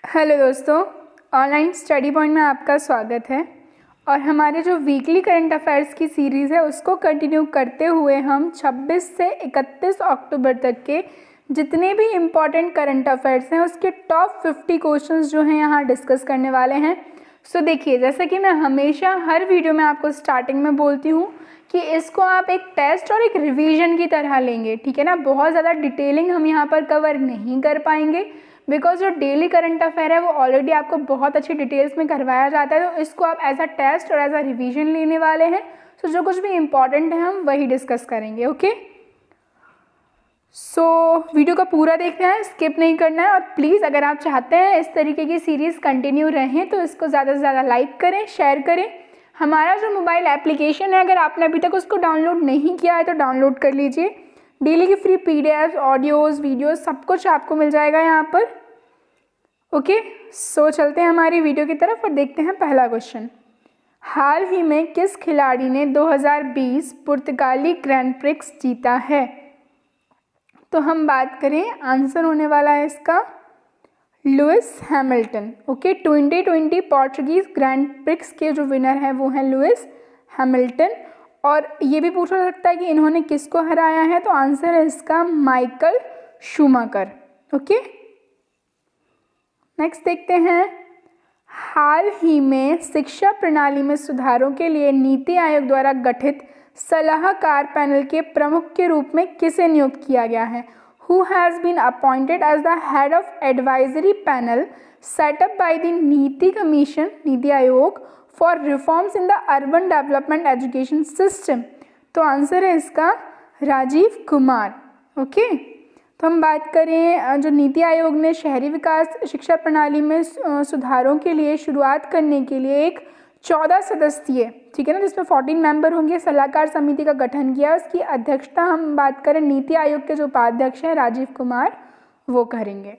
Hello दोस्तों, online study point में आपका स्वागत है। और हमारे जो वीकली करंट अफेयर्स की सीरीज़ है उसको कंटिन्यू करते हुए हम 26 से 31 अक्टूबर तक के जितने भी इम्पॉर्टेंट करंट अफेयर्स हैं उसके टॉप 50 क्वेश्चंस जो हैं यहाँ डिस्कस करने वाले हैं। सो देखिए, जैसा कि मैं हमेशा हर वीडियो में आपको स्टार्टिंग में बोलती हूँ कि इसको आप एक टेस्ट और एक रिवीजन की तरह लेंगे, ठीक है ना। बहुत ज़्यादा डिटेलिंग हम यहाँ पर कवर नहीं कर पाएंगे बिकॉज जो डेली करंट अफेयर है वो ऑलरेडी आपको बहुत अच्छी डिटेल्स में करवाया जाता है, तो इसको आप एज अ टेस्ट और एज अ रिवीजन लेने वाले हैं। सो जो कुछ भी इम्पॉर्टेंट है हम वही डिस्कस करेंगे। ओके, सो वीडियो का पूरा देखना है, स्किप नहीं करना है। और प्लीज़ अगर आप चाहते हैं इस तरीके की सीरीज़ कंटिन्यू रहें तो इसको ज़्यादा से ज़्यादा लाइक करें, शेयर करें। हमारा जो मोबाइल एप्लीकेशन है, अगर आपने अभी तक उसको डाउनलोड नहीं किया है तो डाउनलोड कर लीजिए। डेली की फ्री पीडीएफ, ऑडियोज़, वीडियोज़ सब कुछ आपको मिल जाएगा यहाँ पर। ओके, सो चलते हैं हमारी वीडियो की तरफ और देखते हैं पहला क्वेश्चन। हाल ही में किस खिलाड़ी ने 2020 पुर्तगाली ग्रैंड प्रिक्स जीता है? तो हम बात करें, आंसर होने वाला है इसका Lewis Hamilton. Okay, 2020 Portuguese grand prix के जो विनर हैं वो हैं लुइस हैमिल्टन। और ये भी पूछा जा सकता है कि इन्होंने किसको हराया है, तो आंसर है इसका माइकल शूमाकर। ओके, नेक्स्ट देखते हैं। हाल ही में शिक्षा प्रणाली में सुधारों के लिए नीति आयोग द्वारा गठित सलाहकार पैनल के प्रमुख के रूप में किसे नियुक्त किया गया है? Who has been appointed as the head of advisory panel set up by the नीति commission, NITI Aayog for reforms in the urban development education system? तो आंसर है इसका राजीव कुमार। ओके, तो हम बात करें, जो नीति आयोग ने शहरी विकास शिक्षा प्रणाली में सुधारों के लिए शुरुआत करने के लिए एक 14 सदस्यीय, ठीक है ना, जिसमें 14 मेंबर होंगे, सलाहकार समिति का गठन किया। उसकी अध्यक्षता हम बात करें नीति आयोग के जो उपाध्यक्ष हैं राजीव कुमार, वो करेंगे।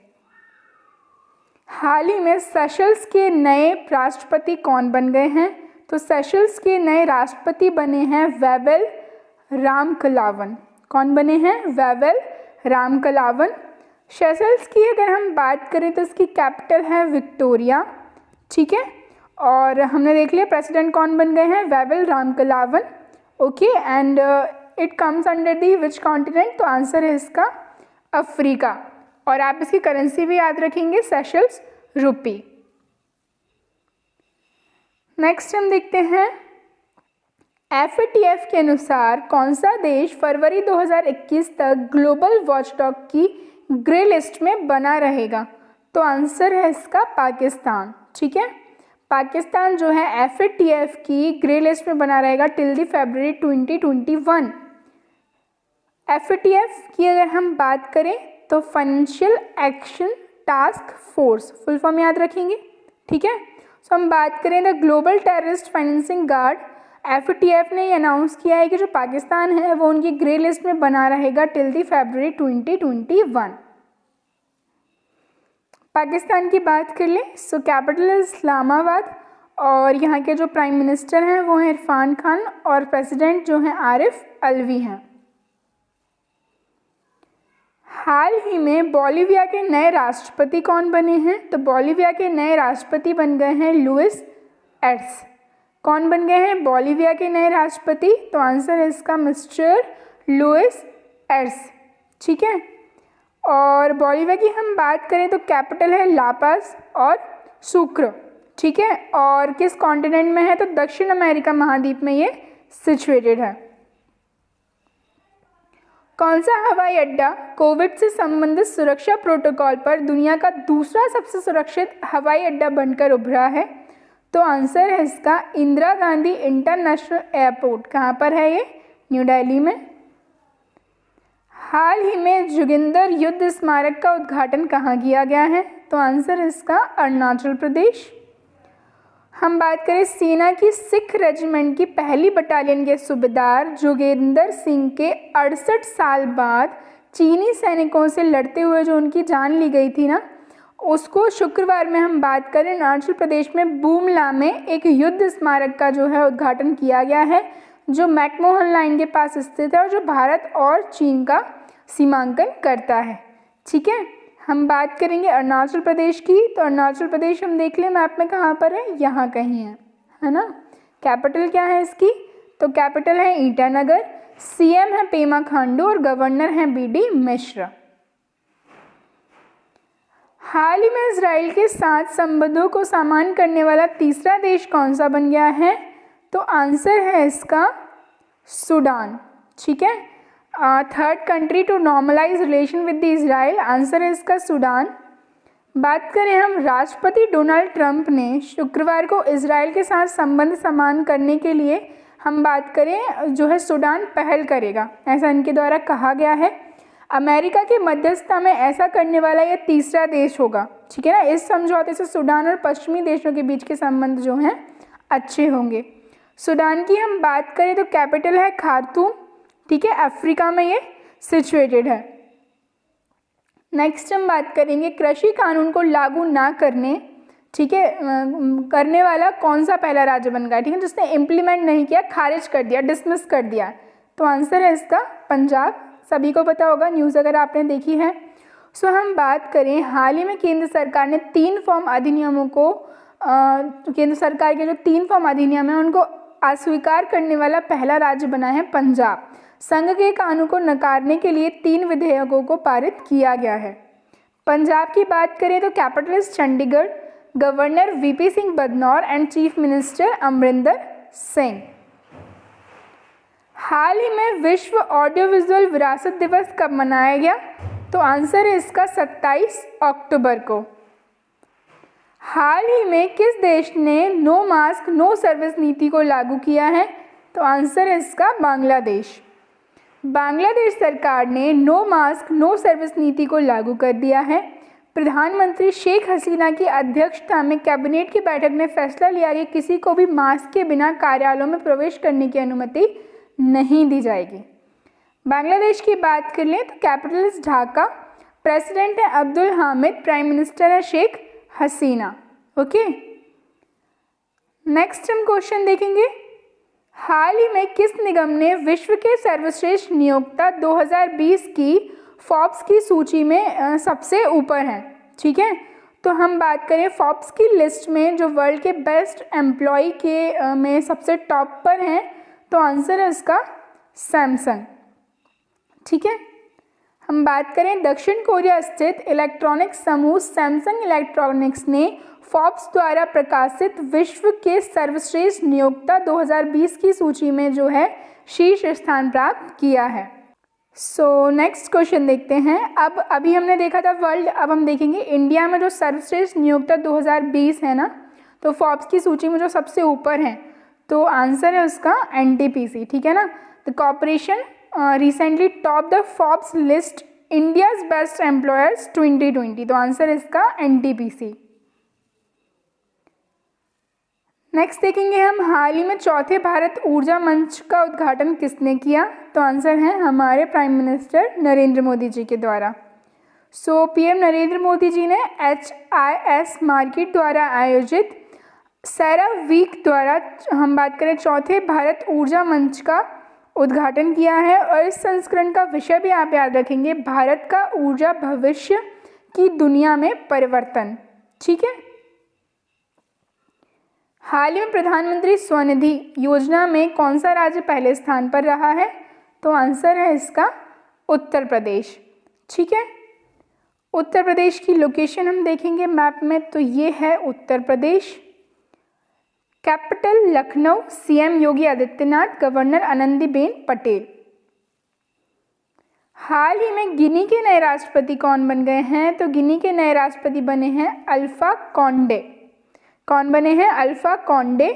हाल ही में सेशल्स के नए राष्ट्रपति कौन बन गए हैं? तो सेशल्स के नए राष्ट्रपति बने हैं वेवेल रामकलावन। कौन बने हैं? Wavell Ramkalawan. सेशल्स की अगर हम बात करें तो इसकी कैपिटल है विक्टोरिया, ठीक है। और हमने देख लिया प्रेसिडेंट कौन बन गए हैं, Wavell Ramkalawan. Okay, and it comes under the which continent? तो आंसर है इसका अफ्रीका। और आप इसकी करेंसी भी याद रखेंगे, सेशल्स रुपी। नेक्स्ट हम देखते हैं, FATF के अनुसार कौन सा देश फरवरी 2021 तक ग्लोबल वॉचडॉग की ग्रे लिस्ट में बना रहेगा? तो आंसर है इसका पाकिस्तान, ठीक है। पाकिस्तान जो है FATF की ग्रे लिस्ट में बना रहेगा टिल दी फरवरी 2021। FATF की अगर हम बात करें तो financial action task force, full form याद रखेंगे, ठीक है। सो हम बात करें the global terrorist financing guard, FATF ने ये अनाउंस किया है कि जो पाकिस्तान है वो उनकी ग्रे लिस्ट में बना रहेगा टिल दी फरवरी 2021। पाकिस्तान की बात कर लें, सो कैपिटल है इस्लामाबाद और यहाँ के जो प्राइम मिनिस्टर हैं वो हैं इरफान खान और प्रेसिडेंट जो हैं आरिफ अलवी हैं। हाल ही में बोलिविया के नए राष्ट्रपति कौन बने हैं? तो बोलिविया के नए राष्ट्रपति बन गए हैं लुइस एर्स। कौन बन गए हैं बोलिविया के नए राष्ट्रपति? तो आंसर है इसका मिस्टर लुइस एर्स, ठीक है। और बोलिविया की हम बात करें तो कैपिटल है लापास और सुक्र, ठीक है। और किस कॉन्टिनेंट में है? तो दक्षिण अमेरिका महाद्वीप में ये सिचुएटेड है। कौन सा हवाई अड्डा कोविड से संबंधित सुरक्षा प्रोटोकॉल पर दुनिया का दूसरा सबसे सुरक्षित हवाई अड्डा बनकर उभरा है? तो आंसर है इसका इंदिरा गांधी इंटरनेशनल एयरपोर्ट। कहाँ पर है ये? न्यू दिल्ली में। हाल ही में जोगिंदर युद्ध स्मारक का उद्घाटन कहाँ किया गया है? तो आंसर है इसका अरुणाचल प्रदेश। हम बात करें सेना की सिख रेजिमेंट की पहली बटालियन के सूबेदार जोगेंद्र सिंह के 68 साल बाद चीनी सैनिकों से लड़ते हुए जो उनकी जान ली गई थी ना, उसको शुक्रवार में हम बात करें अरुणाचल प्रदेश में बूमला में एक युद्ध स्मारक का जो है उद्घाटन किया गया है, जो मैकमोहन लाइन के पास स्थित है और जो भारत और चीन का सीमांकन करता है, ठीक है। हम बात करेंगे अरुणाचल प्रदेश की, तो अरुणाचल प्रदेश हम देख लें मैप में कहाँ पर है, यहाँ कहीं है ना। कैपिटल क्या है इसकी, तो कैपिटल है ईटानगर, सीएम है पेमा खांडू और गवर्नर है बीडी मिश्रा। हाल ही में इजराइल के साथ संबंधों को सामान्य करने वाला तीसरा देश कौन सा बन गया है, तो आंसर है इसका सूडान। ठीक है, third country to normalize relation with the Israel, answer है इसका सूडान। बात करें हम, राष्ट्रपति डोनाल्ड ट्रंप ने शुक्रवार को इजराइल के साथ संबंध समान करने के लिए हम बात करें जो है सूडान पहल करेगा, ऐसा इनके द्वारा कहा गया है। अमेरिका की मध्यस्थता में ऐसा करने वाला यह तीसरा देश होगा। ठीक है ना, इस समझौते से सूडान और पश्चिमी देशों के बीच के संबंध जो हैं अच्छे होंगे। सूडान की हम बात करें तो कैपिटल है खार्तूम। ठीक है, अफ्रीका में ये सिचुएटेड है। नेक्स्ट हम बात करेंगे कृषि कानून को लागू ना करने, ठीक है, करने वाला कौन सा पहला राज्य बन गया, ठीक है, जिसने इम्प्लीमेंट नहीं किया, खारिज कर दिया, डिसमिस कर दिया, तो आंसर है इसका पंजाब। सभी को पता होगा, न्यूज़ अगर आपने देखी है। सो हम बात करें, हाल ही में केंद्र सरकार ने 3 फॉर्म अधिनियमों को केंद्र सरकार के जो 3 फॉर्म अधिनियम हैं उनको अस्वीकार करने वाला पहला राज्य बना है पंजाब। संघ के कानून को नकारने के लिए 3 विधेयकों को पारित किया गया है। पंजाब की बात करें तो capital is Chandigarh, governor VP Singh Badnore and chief minister Amarinder Singh. हाल ही में विश्व ऑडियो विजुअल विरासत दिवस कब मनाया गया, तो आंसर है इसका 27 अक्टूबर को। हाल ही में किस देश ने नो मास्क नो सर्विस नीति को लागू किया है, तो आंसर है इसका बांग्लादेश। बांग्लादेश सरकार ने नो मास्क नो सर्विस नीति को लागू कर दिया है। प्रधानमंत्री शेख हसीना की अध्यक्षता में कैबिनेट की बैठक ने फैसला लिया कि किसी को भी मास्क के बिना कार्यालयों में प्रवेश करने की अनुमति नहीं दी जाएगी। बांग्लादेश की बात कर लें तो कैपिटल इज ढाका, प्रेसिडेंट है अब्दुल हामिद, प्राइम मिनिस्टर है शेख हसीना। ओके, नेक्स्ट हम क्वेश्चन देखेंगे, हाल ही में किस निगम ने विश्व के सर्वश्रेष्ठ नियोक्ता 2020 की फोर्ब्स की सूची में सबसे ऊपर है। ठीक है, तो हम बात करें फोर्ब्स की लिस्ट में जो वर्ल्ड के बेस्ट एम्प्लॉय के में सबसे टॉप पर हैं, तो आंसर है इसका सैमसंग। ठीक है, हम बात करें दक्षिण कोरिया स्थित इलेक्ट्रॉनिक्स समूह सैमसंग इलेक्ट्रॉनिक्स ने फोर्ब्स द्वारा प्रकाशित विश्व के सर्वश्रेष्ठ नियोक्ता 2020 की सूची में जो है शीर्ष स्थान प्राप्त किया है। सो नेक्स्ट क्वेश्चन देखते हैं। अब अभी हमने देखा था वर्ल्ड, अब हम देखेंगे इंडिया में जो सर्वश्रेष्ठ नियोक्ता 2020 है ना, तो फोर्ब्स की सूची में जो सबसे ऊपर है, तो आंसर है उसका एनटीपीसी। ठीक है ना, the corporation recently top the Forbes list India's best employers 2020, तो आंसर है इसका एनटीपीसी। नेक्स्ट देखेंगे हम, हाल ही में चौथे भारत ऊर्जा मंच का उद्घाटन किसने किया, तो आंसर है हमारे प्राइम मिनिस्टर नरेंद्र मोदी जी के द्वारा। सो पीएम नरेंद्र मोदी जी ने HIS मार्केट द्वारा आयोजित सेरा वीक द्वारा हम बात करें चौथे भारत ऊर्जा मंच का उद्घाटन किया है, और इस संस्करण का विषय भी आप याद रखेंगे, भारत का ऊर्जा भविष्य की दुनिया में परिवर्तन। ठीक है, हाल ही में प्रधानमंत्री स्वनिधि योजना में कौन सा राज्य पहले स्थान पर रहा है, तो आंसर है इसका उत्तर प्रदेश। ठीक है, उत्तर प्रदेश की लोकेशन हम देखेंगे मैप में, तो ये है Uttar Pradesh. Capital Lucknow, CM Yogi Adityanath, governor Anandiben Patel. हाल ही में गिनी के नए राष्ट्रपति कौन बन गए हैं, तो गिनी के नए राष्ट्रपति बने हैं अल्फा कॉन्डे। कौन बने हैं, अल्फा कॉन्डे।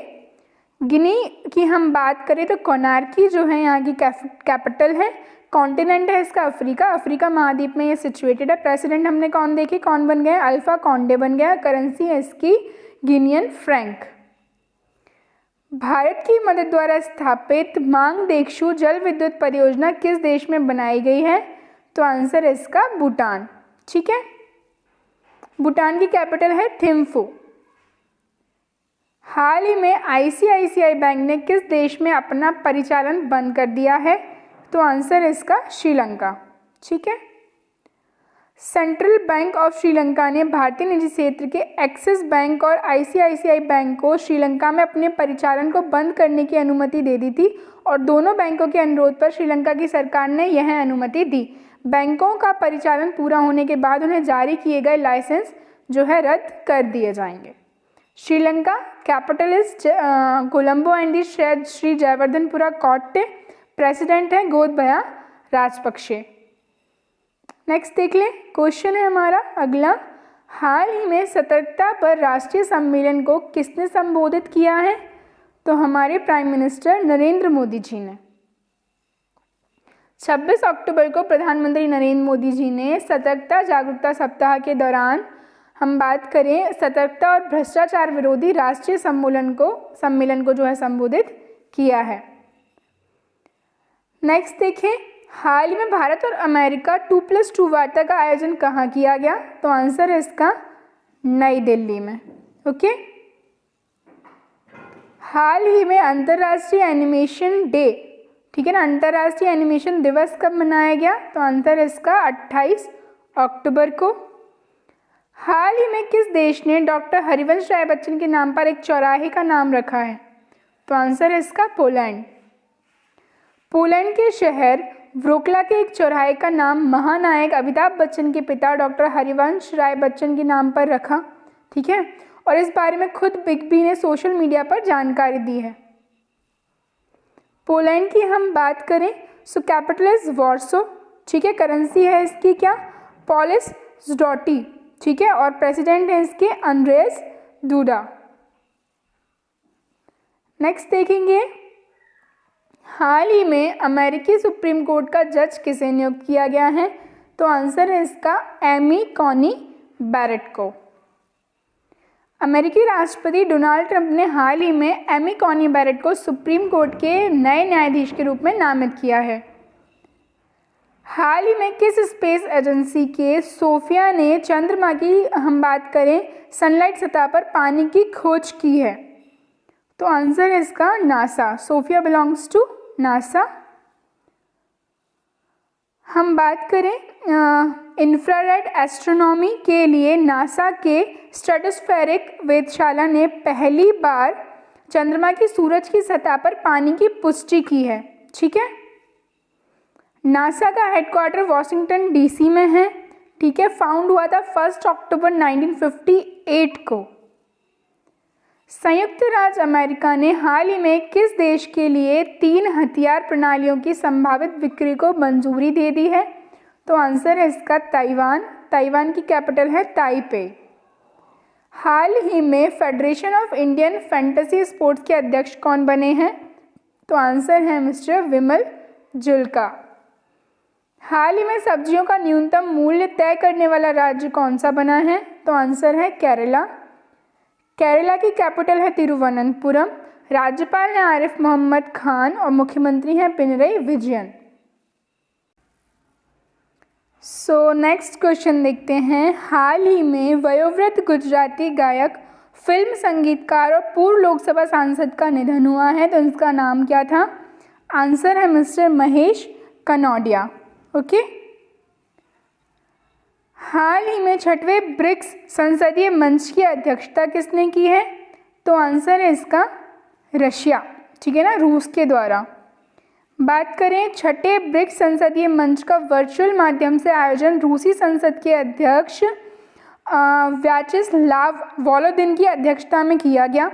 गिनी की हम बात करें तो कोनार्की जो है यहाँ की कैपिटल है। कॉन्टिनेंट है इसका अफ्रीका, अफ्रीका महाद्वीप में ये सिचुएटेड है। प्रेसिडेंट हमने कौन देखे, कौन बन गए, अल्फा कॉन्डे बन गया। करेंसी है इसकी गिनियन फ्रैंक। भारत की मदद द्वारा स्थापित मांग देक्षु जल विद्युत परियोजना किस देश में बनाई गई है, तो आंसर है इसका भूटान। ठीक है, भूटान की कैपिटल है थिम्फू। हाल ही में ICICI बैंक ने किस देश में अपना परिचालन बंद कर दिया है, तो आंसर है इसका श्रीलंका। ठीक है, सेंट्रल बैंक ऑफ श्रीलंका ने भारतीय निजी क्षेत्र के एक्सिस बैंक और आईसीआईसीआई बैंक को श्रीलंका में अपने परिचालन को बंद करने की अनुमति दे दी थी और दोनों बैंकों के अनुरोध पर श्रीलंका की सरकार ने यह अनुमति दी। बैंकों का परिचालन पूरा होने के बाद उन्हें जारी किए गए लाइसेंस जो है रद्द कर दिए जाएंगे। Sri Lanka capital is Colombo and Sri Jayawardenepura Kotte. President है गोतबाया राजपक्षे। नेक्स्ट देख लें, क्वेश्चन है हमारा अगला, हाल ही में सतर्कता पर राष्ट्रीय सम्मेलन को किसने संबोधित किया है? तो हमारे प्राइम मिनिस्टर नरेंद्र मोदी जी ने। 26 अक्टूबर को प्रधानमंत्री नरेंद्र मोदी जी ने सतर्कता जागरूकता सप्ताह के दौरान हम बात करें सतर्कता और भ्रष्टाचार विरोधी राष्ट्रीय सम्मेलन को जो है संबोधित किया है। नेक्स्ट देखें, हाल ही में भारत और अमेरिका 2+2 वार्ता का आयोजन कहाँ किया गया? तो आंसर है इसका नई दिल्ली में। ओके, हाल ही में अंतर्राष्ट्रीय एनिमेशन डे, ठीक है ना, अंतर्राष्ट्रीय एनिमेशन दिवस कब मनाया गया? तो आंसर है इसका 28 अक्टूबर को। हाल ही में किस देश ने डॉक्टर हरिवंश राय बच्चन के नाम पर एक चौराहे का नाम रखा है? तो आंसर है इसका पोलैंड। पोलैंड के शहर व्रोक्ला के एक चौराहे का नाम महानायक अमिताभ बच्चन के पिता डॉक्टर हरिवंश राय बच्चन के नाम पर रखा, ठीक है, और इस बारे में खुद बिग बी ने सोशल मीडिया पर जानकारी दी है। पोलैंड की हम बात करें सो कैपिटल इज वॉर्सो, ठीक है, करेंसी है इसकी क्या? पॉलिश ज़्लॉटी, ठीक है, और प्रेसिडेंट है इसके अंद्रेज दूडा। नेक्स्ट देखेंगे, हाल ही में अमेरिकी सुप्रीम कोर्ट का जज किसे नियुक्त किया गया है? तो आंसर है इसका एमी कॉनी बैरेट को। अमेरिकी राष्ट्रपति डोनाल्ड ट्रंप ने हाल ही में एमी कॉनी बैरेट को सुप्रीम कोर्ट के नए न्यायाधीश के रूप में नामित किया है। हाल ही में किस स्पेस एजेंसी के सोफिया ने चंद्रमा की हम बात करें सनलाइट सतह पर पानी की खोज की है? तो आंसर है इसका NASA. Sophia belongs to NASA. हम बात करें इंफ्रारेड एस्ट्रोनॉमी के लिए नासा के स्ट्रेटोस्फेरिक वेधशाला ने पहली बार चंद्रमा की सूरज की सतह पर पानी की पुष्टि की है, ठीक है। नासा का हेडक्वार्टर वॉशिंगटन डीसी में है, ठीक है, फाउंड हुआ था 1 अक्टूबर 1958 को। संयुक्त राज्य अमेरिका ने हाल ही में किस देश के लिए 3 हथियार प्रणालियों की संभावित बिक्री को मंजूरी दे दी है? तो आंसर है इसका ताइवान। ताइवान की कैपिटल है ताइपे। हाल ही में federation of Indian fantasy sports के अध्यक्ष कौन बने हैं? तो आंसर है मिस्टर विमल जुल्का। हाल ही में सब्जियों का न्यूनतम मूल्य तय करने वाला राज्य कौन सा बना है? तो आंसर है केरला। केरला की कैपिटल है तिरुवनंतपुरम। राज्यपाल हैं आरिफ मोहम्मद खान और मुख्यमंत्री हैं Pinarayi Vijayan. So next question देखते हैं, हाल ही में वयोवृद्ध गुजराती गायक, फिल्म संगीतकार और पूर्व लोकसभा सांसद का निधन हुआ है, तो इसका नाम क्या था? आंसर है मिस्टर महेश कनौडिया। ओके, हाल ही में 6वें ब्रिक्स संसदीय मंच की अध्यक्षता किसने की है? तो आंसर है इसका रशिया, ठीक है ना, रूस के द्वारा। बात करें 6ठे ब्रिक्स संसदीय मंच का वर्चुअल माध्यम से आयोजन रूसी संसद के अध्यक्ष व्याचेस्लाव वोलोदिन की अध्यक्षता में किया गया।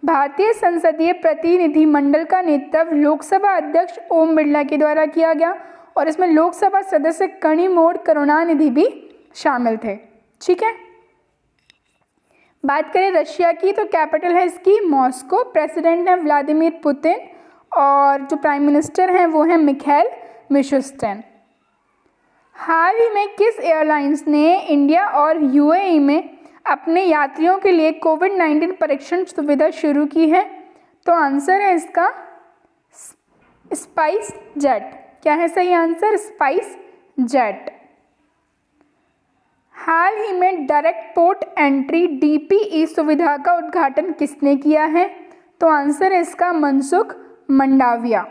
भारतीय संसदीय प्रतिनिधि मंडल का नेतृत्व लोकसभा अध्यक्ष ओम बिरला के द्वारा किया गया और इसमें लोकसभा सदस्य कनिमोड करुणानिधि भी शामिल थे, ठीक है। बात करें रशिया की, तो कैपिटल है इसकी मॉस्को। प्रेसिडेंट है व्लादिमीर पुतिन और जो प्राइम मिनिस्टर हैं वो हैं मिखाइल मिशुस्टिन। हाल ही में किस एयरलाइंस ने इंडिया और यूएई में अपने यात्रियों के लिए कोविड-19 परीक्षण सुविधा शुरू की है? तो आंसर है इसका स्पाइस जेट। क्या है सही आंसर? SpiceJet. हाल ही में डायरेक्ट पोर्ट एंट्री डीपीई सुविधा का उद्घाटन किसने किया है? तो आंसर है इसका मनसुख मंडाविया।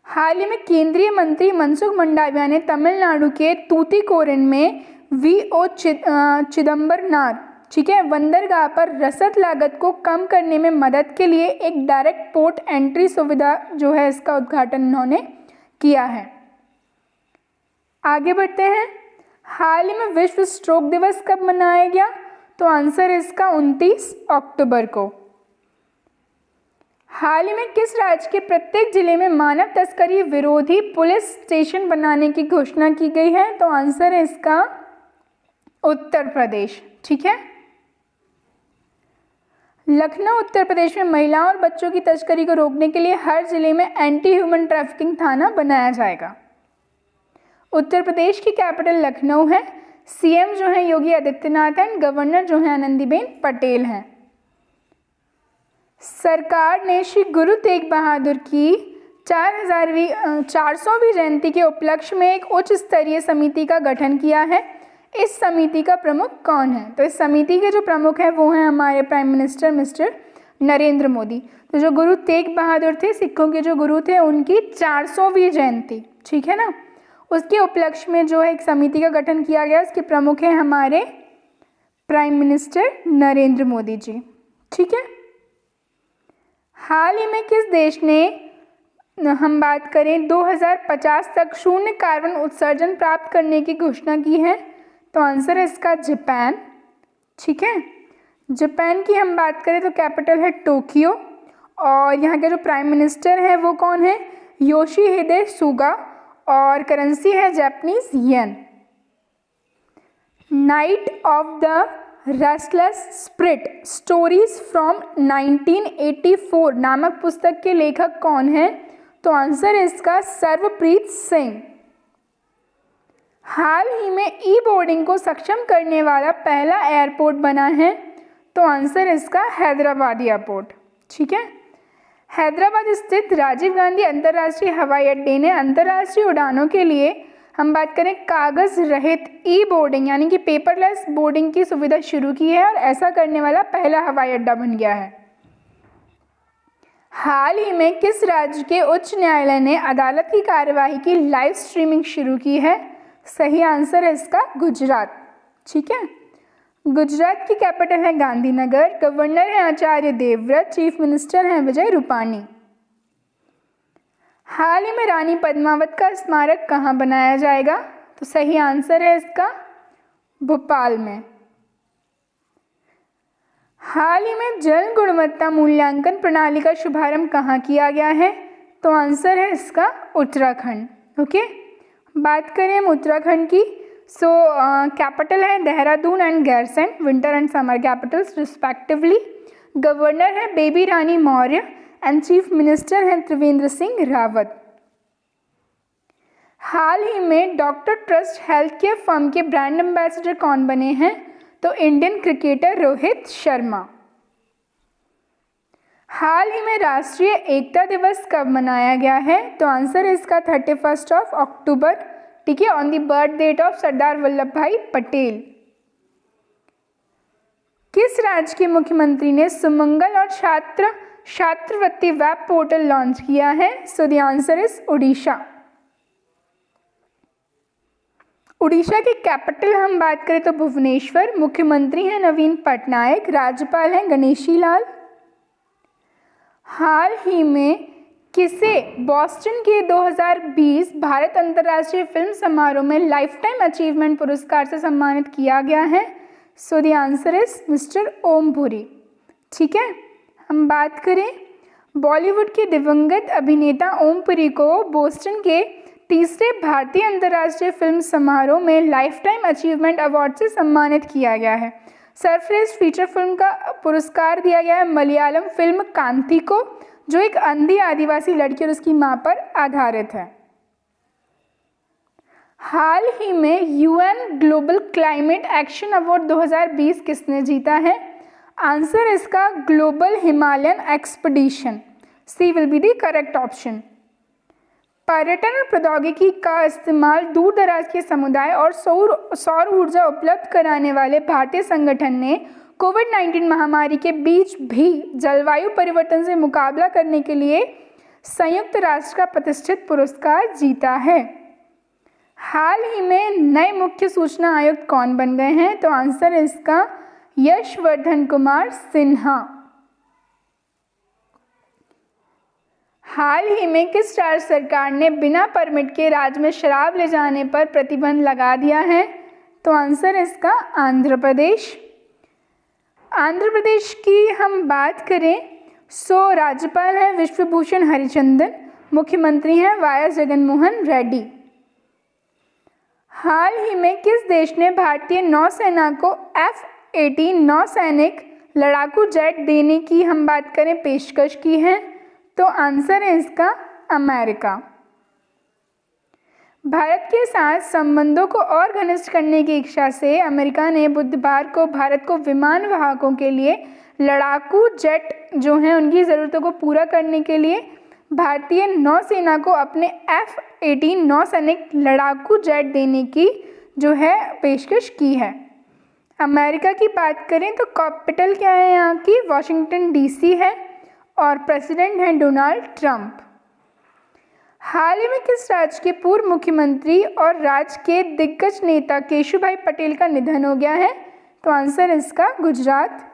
हाल ही में केंद्रीय मंत्री मनसुख मंडाविया ने तमिलनाडु के तूतीकोरिन में वीओ चिदम्बरनार, ठीक है, बंदरगाह पर रसद लागत को कम करने में मदद के लिए एक डायरेक्ट पोर्ट एंट्री सुविधा जो है इसका उद्घाटन उन्होंने किया है। आगे बढ़ते हैं। हाल ही में विश्व स्ट्रोक दिवस कब मनाया गया? तो आंसर इसका 29 अक्टूबर को। हाल ही में किस राज्य के प्रत्येक जिले में मानव तस्करी विरोधी पुलिस स्टेशन बनाने की घोषणा की गई है? तो आंसर है इसका उत्तर प्रदेश, ठीक है। लखनऊ उत्तर प्रदेश में महिलाओं और बच्चों की तस्करी को रोकने के लिए हर जिले में एंटी ह्यूमन ट्रैफिकिंग थाना बनाया जाएगा। उत्तर प्रदेश की कैपिटल लखनऊ है। सीएम जो है योगी आदित्यनाथ हैं, गवर्नर जो है आनंदीबेन पटेल हैं। सरकार ने श्री गुरु तेग बहादुर की 400वीं जयंती के उपलक्ष्य में एक उच्च स्तरीय समिति का गठन किया है। इस समिति का प्रमुख कौन है? तो इस समिति के जो प्रमुख हैं वो हैं हमारे prime minister mister Narendra Modi. तो जो गुरु तेग बहादुर थे, सिखों के जो गुरु थे, उनकी 400वीं जयंती, ठीक है ना, उसके उपलक्ष्य में जो है एक समिति का गठन किया गया। इसके प्रमुख हैं हमारे प्राइम मिनिस्टर नरेंद्र मोदी जी, ठीक है। हाल ही में किस देश ने, हम बात करें 2050 तक शून्य कार्बन उत्सर्जन प्राप्त करने की घोषणा की है? तो आंसर है इसका जापान, ठीक है। जापान की हम बात करें तो कैपिटल है टोक्यो और यहाँ के जो प्राइम मिनिस्टर हैं वो कौन है? योशिहिदे सुगा और करेंसी है Japanese yen. Night of the restless spirit stories from 1984 नामक पुस्तक के लेखक कौन है? तो आंसर है इसका सर्वप्रीत सिंह। हाल ही में ई बोर्डिंग को सक्षम करने वाला पहला एयरपोर्ट बना है? तो आंसर है इसका हैदराबाद एयरपोर्ट, ठीक है। हैदराबाद स्थित राजीव गांधी अंतर्राष्ट्रीय हवाई अड्डे ने अंतर्राष्ट्रीय उड़ानों के लिए, हम बात करें कागज रहित ई बोर्डिंग यानी कि पेपरलेस बोर्डिंग की सुविधा शुरू की है और ऐसा करने वाला पहला हवाई अड्डा बन गया है। हाल ही में किस राज्य के उच्च न्यायालय ने अदालत की कार्यवाही की लाइव स्ट्रीमिंग शुरू की है? सही आंसर है इसका गुजरात, ठीक है। गुजरात की कैपिटल है गांधीनगर, गवर्नर है आचार्य देवव्रत, चीफ मिनिस्टर हैं विजय रूपाणी। हाल ही में रानी पद्मावत का स्मारक कहाँ बनाया जाएगा? तो सही आंसर है इसका भोपाल में। हाल ही में जल गुणवत्ता मूल्यांकन प्रणाली का शुभारंभ कहाँ किया गया है? तो आंसर है इसका उत्तराखंड, ओके। बात करें हम उत्तराखंड की, सो कैपिटल है Dehradun and Gairsain, winter and summer capitals respectively. Governor है Baby Rani Maurya and chief minister हैं त्रिवेंद्र सिंह रावत। हाल ही में doctor trust health care firm के ब्रांड एम्बेसडर कौन बने हैं? तो इंडियन क्रिकेटर रोहित शर्मा। हाल ही में राष्ट्रीय एकता दिवस कब मनाया गया है? तो आंसर है इसका 31 अक्टूबर, ठीक है, on the birth date of Sardar Vallabh Bhai Patel. किस राज्य के मुख्यमंत्री ने सुमंगल और छात्रवृत्ति वेब पोर्टल लॉन्च किया है? So the answer is Orissa. Orissa की कैपिटल हम बात करें तो भुवनेश्वर, मुख्यमंत्री हैं नवीन पटनायक, राज्यपाल हैं गणेशी लाल। हाल ही में किसे बोस्टन के 2020 भारत अंतर्राष्ट्रीय फिल्म समारोह में लाइफ टाइम अचीवमेंट पुरस्कार से सम्मानित किया गया है? So the answer is Mr Om Puri, ठीक है। हम बात करें बॉलीवुड के दिवंगत अभिनेता ओम पुरी को बोस्टन के तीसरे भारतीय अंतर्राष्ट्रीय फिल्म समारोह में लाइफ टाइम अचीवमेंट अवार्ड से सम्मानित किया गया है। सरफेस फीचर फिल्म का पुरस्कार दिया गया है मलयालम फिल्म कांति को, जो एक अंधी आदिवासी लड़की और उसकी मां पर आधारित है। हाल ही में UN global climate action award 2020 किसने जीता है? आंसर इसका Global Himalayan Expedition, C will be the correct option. पर्यटन और प्रौद्योगिकी का इस्तेमाल दूर दराज के समुदाय और सौर ऊर्जा उपलब्ध कराने वाले भारतीय संगठन ने कोविड-19 महामारी के बीच भी जलवायु परिवर्तन से मुकाबला करने के लिए संयुक्त राष्ट्र का प्रतिष्ठित पुरस्कार जीता है? हाल ही में नए मुख्य सूचना आयुक्त कौन बन गए हैं? तो आंसर है इसका यशवर्धन कुमार सिन्हा। हाल ही में किस राज्य सरकार ने बिना परमिट के राज्य में शराब ले जाने पर प्रतिबंध लगा दिया है? तो आंसर है इसका आंध्र प्रदेश। आंध्र प्रदेश की हम बात करें सो राज्यपाल हैं विश्वभूषण हरिचंदन, मुख्यमंत्री हैं वाएस जगनमोहन रेड्डी। हाल ही में किस देश ने भारतीय नौसेना को F-18 नौसैनिक लड़ाकू जेट देने की हम बात करें पेशकश की है? तो आंसर है इसका अमेरिका। भारत के साथ संबंधों को और घनिष्ठ करने की इच्छा से अमेरिका ने बुधवार को भारत को विमान वाहकों के लिए लड़ाकू जेट जो हैं उनकी ज़रूरतों को पूरा करने के लिए भारतीय नौसेना को अपने F-18 नौसैनिक लड़ाकू जेट देने की जो है पेशकश की है। अमेरिका की बात करें तो कैपिटल क्या है यहाँ की? वाशिंगटन DC है और प्रेसिडेंट हैं डोनाल्ड ट्रंप। हाल ही में किस राज्य के पूर्व मुख्यमंत्री और राज्य के दिग्गज नेता केशुभाई पटेल का निधन हो गया है? तो आंसर इसका गुजरात।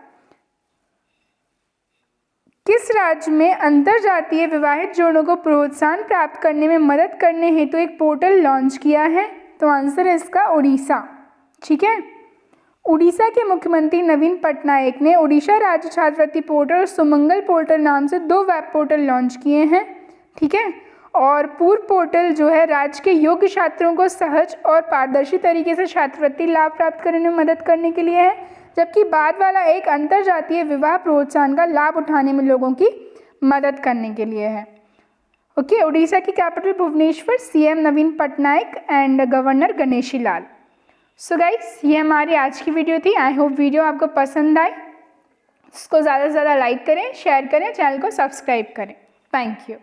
किस राज्य में अंतरजातीय विवाहित जोड़ों को प्रोत्साहन प्राप्त करने में मदद करने हेतु एक पोर्टल लॉन्च किया है? तो आंसर है इसका उड़ीसा। ठीक है, उड़ीसा के मुख्यमंत्री नवीन पटनायक ने उड़ीसा राज्य छात्रवृत्ति पोर्टल और सुमंगल पोर्टल नाम से 2 वेब पोर्टल लॉन्च किए हैं। ठीक है, और पूर्व पोर्टल जो है राज्य के योग्य छात्रों को सहज और पारदर्शी तरीके से छात्रवृत्ति लाभ प्राप्त करने में मदद करने के लिए है, जबकि बाद वाला एक अंतरजातीय विवाह प्रोत्साहन का लाभ उठाने में लोगों की मदद करने के लिए है। ओके, उड़ीसा की capital Bhubaneswar, CM Naveen Patnaik and governor Ganeshi Lal. So guys, ये हमारी आज की वीडियो थी। आई होप वीडियो आपको पसंद आए। इसको ज़्यादा से ज़्यादा लाइक करें, शेयर करें, चैनल को सब्सक्राइब करें। Thank you.